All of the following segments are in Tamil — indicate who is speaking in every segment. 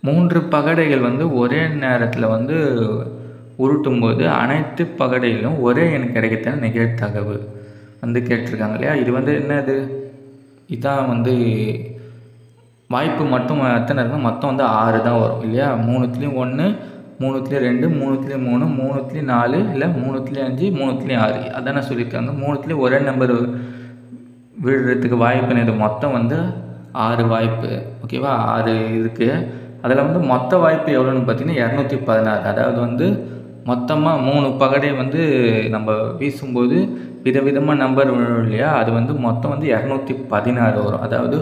Speaker 1: 3 பகடைகள் வந்து ஒரே நேரத்தில் வந்து உருட்டும்போது அனைத்து பகடையிலும் ஒரே எண் கிடைக்கத்தான நிகழ்தகவு வந்து கேட்டிருக்காங்க இல்லையா? இது வந்து என்னது? இதான் வந்து வாய்ப்பு மட்டும் எத்தனை இருக்குன்னா மொத்தம் வந்து 6 தான் வரும் இல்லையா? 3த்துலேயும் 1, 3த்துலேயும் 2, 3த்துலேயும் 3, 3த்துலேயும் 4, இல்லை 3த்துலேயும் 5, 3த்துலேயும் 6 அதானே சொல்லியிருக்காங்க. 3த்துலேயும் ஒரே நம்பர் விழுறதுக்கு வாய்ப்புன்னு இது மொத்தம் வந்து 6 வாய்ப்பு. ஓகேவா? 6 இருக்குது. அதில் வந்து மொத்த வாய்ப்பு எவ்வளோன்னு பார்த்தீங்கன்னா 216. அதாவது வந்து மொத்தமாக 3 பகடை வந்து நம்ம வீசும்போது விதவிதமாக நம்பர் விழும் இல்லையா? அது வந்து மொத்தம் வந்து 216 வரும். அதாவது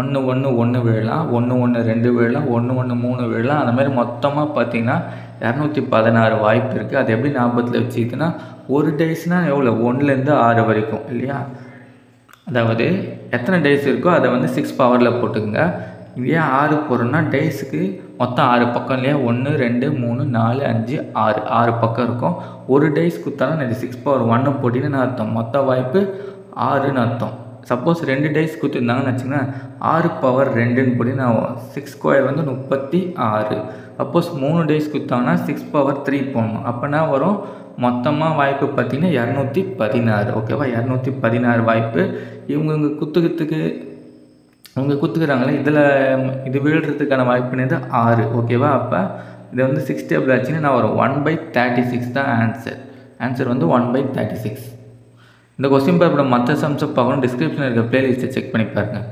Speaker 1: 1 1 1 விழலாம், 1 1 2 விழலாம், 1 1 3 விழலாம். அந்த மாதிரி மொத்தமாக பார்த்தீங்கன்னா 216 வாய்ப்பு இருக்குது. அது எப்படி ஞாபகத்தில் வச்சுக்கிட்டுன்னா, ஒரு டேஸ்னால் எவ்வளோ? 1லேருந்து 6 வரைக்கும் இல்லையா? அதாவது எத்தனை டேஸ் இருக்கோ அதை வந்து 6 பவரில் போட்டுக்கோங்க. ஏன் 6 போடுறோன்னா டேஸுக்கு மொத்தம் 6 பக்கம் இல்லையா? 1 2 3 4 5 6 6 பக்கம் இருக்கும். ஒரு டேஸ் கொடுத்தாலும் இது 6 பவர் 1 போட்டிங்கன்னு அர்த்தம். மொத்த வாய்ப்பு 6ன்னு அர்த்தம். சப்போஸ் 2 டேஸ் கொடுத்துருந்தாங்கன்னு வச்சுக்கோங்களேன், 6 பவர் 2ன்னு போட்டிங்கன்னா 6 ஸ்கொயர் வந்து 36. சப்போஸ் 3 டேஸ் கொடுத்தாங்கன்னா 6 பவர் 3 போடணும். அப்போனா வரும் மொத்தமாக வாய்ப்பு பார்த்திங்கன்னா 216. ஓகேவா? 216 வாய்ப்பு. இவங்க குத்துக்கிறாங்களே இதில் இது விழுறதுக்கான வாய்ப்புனது 6. ஓகேவா? அப்போ இதை வந்து 6 டேபிள் ஆச்சுன்னா நான் வரும் 1/36 தான் ஆன்சர் வந்து 1/36. இந்த கொஸ்டின் பேப்பரோட மற்ற சம்ஸை பார்க்கணும். டிஸ்கிரிப்ஷனில் இருக்க பிளேலிஸ்ட்டை செக் பண்ணி பாருங்கள்.